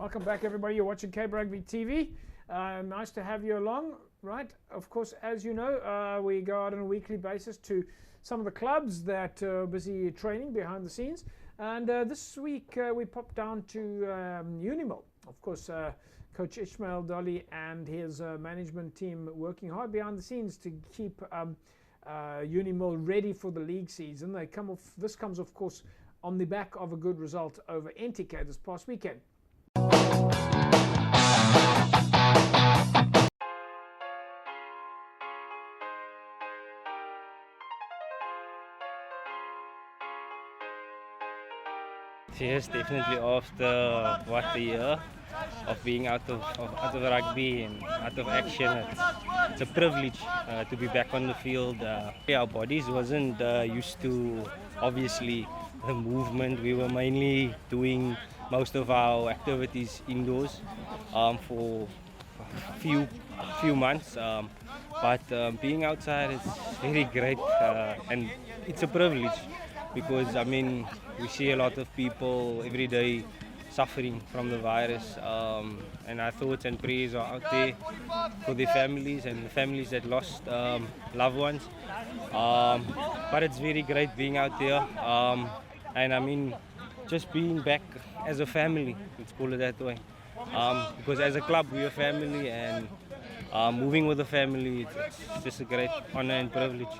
Welcome back, everybody. You're watching Cape Rugby TV. Nice to have you along, right? Of course, as you know, we go out on a weekly basis to some of the clubs that are busy training behind the scenes. And this week we popped down to Unimill. Of course, Coach Ishmael Dolly and his management team working hard behind the scenes to keep Unimill ready for the league season. This comes, of course, on the back of a good result over NTK this past weekend. Yes, definitely after what a year of being out of rugby and out of action, it's a privilege to be back on the field. Our bodies wasn't used to, obviously, the movement. We were mainly doing most of our activities indoors for a few months, but being outside is very great and it's a privilege. Because I mean, we see a lot of people every day suffering from the virus, and our thoughts and prayers are out there for their families and the families that lost loved ones. But it's very great being out there, and I mean, just being back as a family, let's call it that way. Because as a club, we're a family, and moving with a family, it's just a great honor and privilege.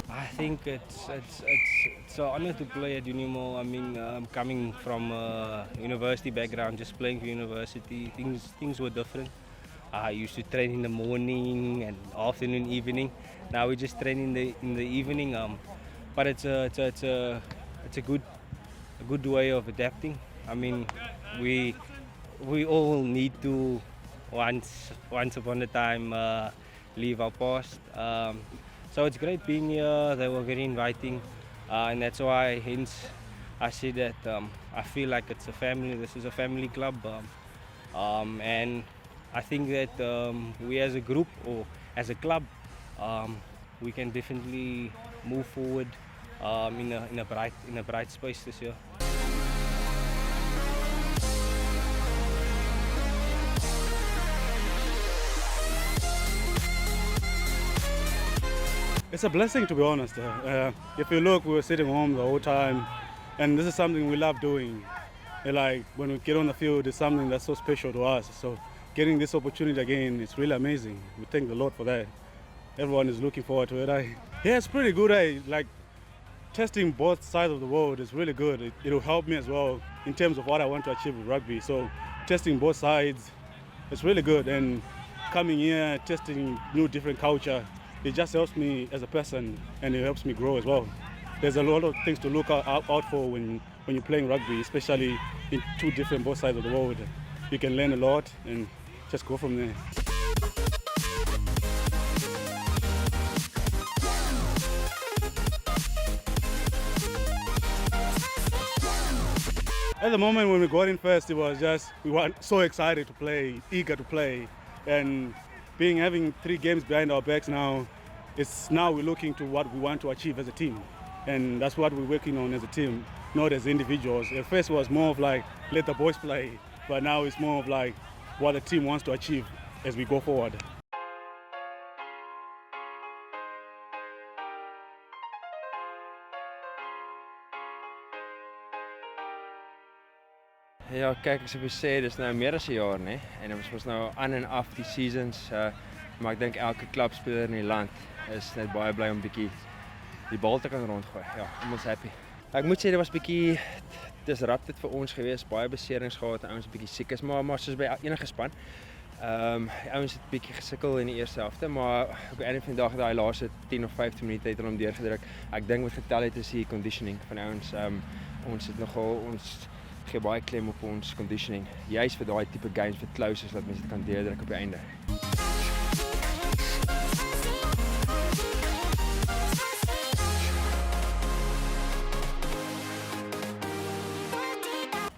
I think it's an honor to play at Unimill. I mean, coming from a university background, just playing for university, things were different. I used to train in the morning and afternoon, evening. Now we just train in the evening. But it's a good way of adapting. I mean, we all need to once upon a time leave our past. So it's great being here. They were very inviting, and that's why hence I say that I feel like it's a family. This is a family club, and I think that we as a group or as a club, we can definitely move forward in a bright space this year. It's a blessing, to be honest. If you look, we were sitting home the whole time, and this is something we love doing. Like when we get on the field, it's something that's so special to us. So getting this opportunity again, it's really amazing. We thank the Lord for that. Everyone is looking forward to it. Yeah, it's pretty good. Like testing both sides of the world is really good. It'll help me as well in terms of what I want to achieve with rugby. So testing both sides, it's really good. And coming here, testing new different culture, it just helps me as a person, and it helps me grow as well. There's a lot of things to look out for when you're playing rugby, especially in two different both sides of the world. You can learn a lot and just go from there. At the moment when we got in first, it was just, we were so excited to play, eager to play, and having 3 games behind our backs now, we're looking to what we want to achieve as a team. And that's what we're working on as a team, not as individuals. At first it was more of like, let the boys play, but now it's more of like what the team wants to achieve as we go forward. Ja, kijk, as ek sê, dis nou meer as 'n jaar, né? En ons was nou aan en af die seasons, maar ek dink elke klubspeler in die land is net baie bly om bietjie die bal te kan rondgooi. Ja, ons happy. Ek moet sê dit was bietjie disrupted vir ons gewees, baie beserings gehad, ouens bietjie siek is, maar soos by enige span. Ouens het bietjie gesukkel in die eerste helfte, maar op die einde van die dag daai laaste 10 of 15 minute het hulle hom deurgedruk. Ek dink wat getel het is die conditioning van ouens. Ons het nogal gee baie klem op ons conditioning. Juist vir daai tipe games vir close is dat mense dit kan deurdruk op die einde.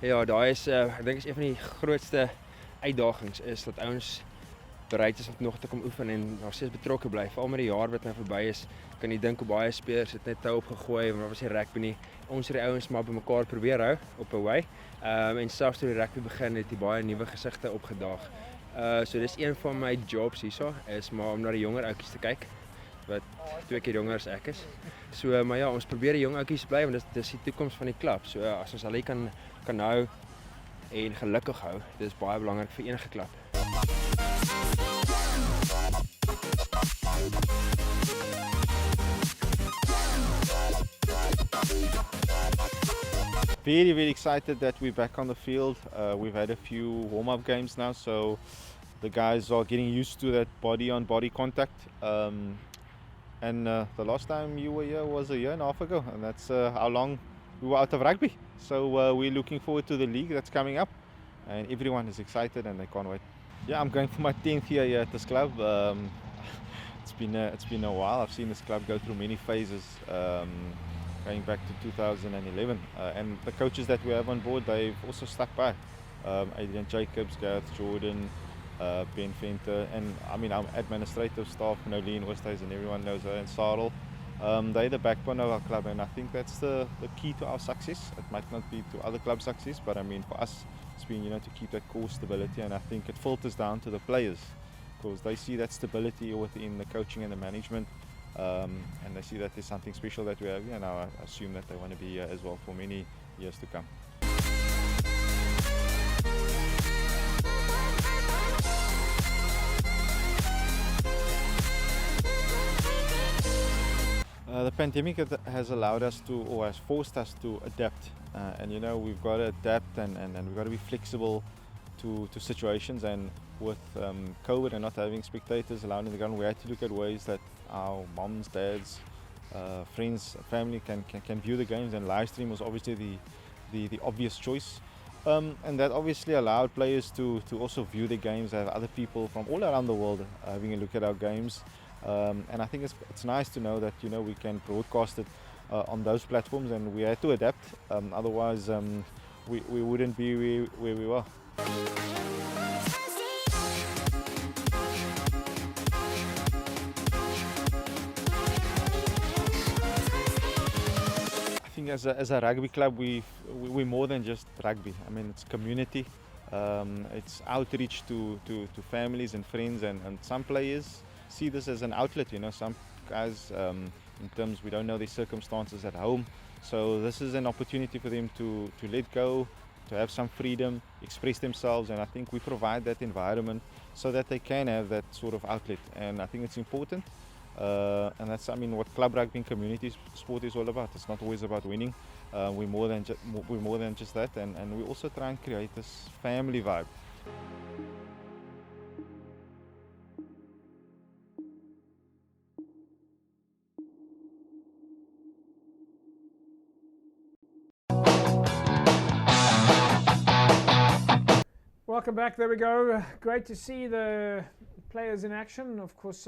Ja, daai is ek dink is een van die grootste uitdagings is dat ouens bereid is om nog te kom oefen en nog steeds betrokke bly. Veral met die jaar wat nou verby is, kan jy dink hoe baie spelers het net tou opgegooi, want daar was nie rugby nie. Ons het die ouens maar bymekaar probeer hou op 'n wy. En selfs toe die rugby begin het die baie nuwe gesigte opgedaag. So dis een van my jobs hierso, is maar om na die jonger ouetjies te kyk wat 2 keer jonger as ek is. So maar ja, ons probeer die jong ouetjies bly want dis die toekoms van die klub. So as ons hulle kan hou en gelukkig hou, dis baie belangrik vir enige klub. Very excited that we're back on the field. We've had a few warm-up games now, so the guys are getting used to that body-on-body contact. And the last time you were here was a year and a half ago, and that's how long we were out of rugby. So we're looking forward to the league that's coming up, and everyone is excited and they can't wait. Yeah, I'm going for my 10th year here at this club. It's been a while. I've seen this club go through many phases. Going back to 2011, and the coaches that we have on board, they've also stuck by. Adrian Jacobs, Gareth Jordan, Ben Venter, and I mean our administrative staff, Nolene Westhuizen, everyone knows her, and Sarel. They're the backbone of our club, and I think that's the key to our success. It might not be to other club success, but I mean for us, it's been to keep that core stability, and I think it filters down to the players because they see that stability within the coaching and the management. And they see that there's something special that we have here, and I assume that they want to be here as well for many years to come. The pandemic has allowed us to, or has forced us to adapt, and we've got to adapt and we've got to be flexible to situations. And with COVID and not having spectators allowed in the ground, we had to look at ways that our moms, dads, friends, family can view the games, and live stream was obviously the obvious choice. And that obviously allowed players to also view the games, have other people from all around the world having a look at our games. And I think it's nice to know that we can broadcast it on those platforms, and we had to adapt. Otherwise, we wouldn't be where we were. As a rugby club, we're more than just rugby. I mean, it's community, it's outreach to families and friends, and some players see this as an outlet. Some guys, in terms we don't know their circumstances at home, so this is an opportunity for them to let go, to have some freedom, express themselves, and I think we provide that environment so that they can have that sort of outlet, and I think it's important. And that's, what club rugby and community sport is all about. It's not always about winning. We're more than just that, and we also try and create this family vibe. Welcome back. There we go. Great to see the players in action. Of course,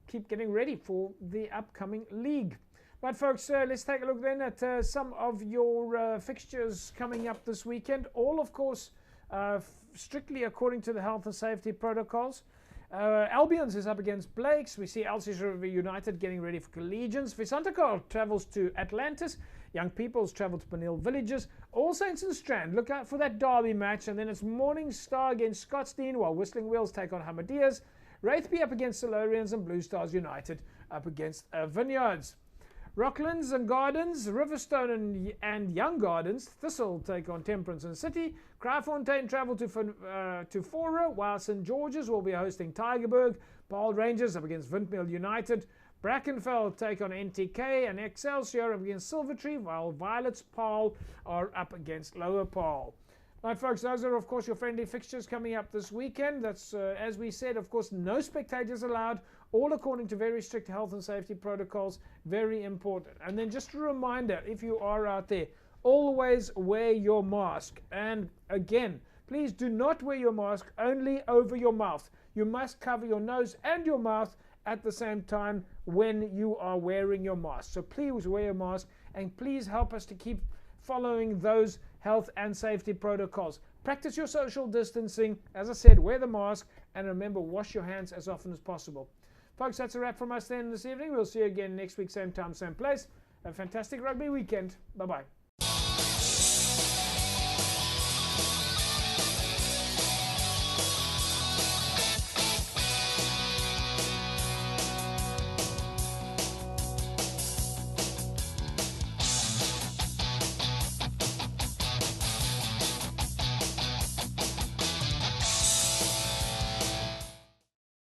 keep getting ready for the upcoming league. Right, folks, let's take a look then at some of your fixtures coming up this weekend. All, of course, strictly according to the health and safety protocols. Albion's is up against Blake's. We see Elsie's River United getting ready for collegians. Visantacar travels to Atlantis. Young People's travel to Peniel Villages. All Saints and Strand, look out for that derby match. And then it's Morning Star against Scottsdene, while Whistling Wheels take on Hamadias. Wraithby up against Solarians, and Blue Stars United up against Vineyards. Rocklands and Gardens, Riverstone and Young Gardens. Thistle take on Temperance and City. Kraaifontein travel to Fora, while St George's will be hosting Tygerberg. Paarl Rangers up against Windmill United. Brackenfell take on NTK, and Excelsior up against Silvertree, while Violets Paarl are up against Lower Paarl. Right, folks, those are, of course, your friendly fixtures coming up this weekend. That's, as we said, of course, no spectators allowed, all according to very strict health and safety protocols. Very important. And then just a reminder, if you are out there, always wear your mask. And again, please do not wear your mask only over your mouth. You must cover your nose and your mouth at the same time when you are wearing your mask. So please wear your mask, and please help us to keep following those health and safety protocols. Practice your social distancing. As I said, wear the mask, and remember, wash your hands as often as possible. Folks, that's a wrap from us then this evening. We'll see you again next week, same time, same place. Have a fantastic rugby weekend. Bye-bye.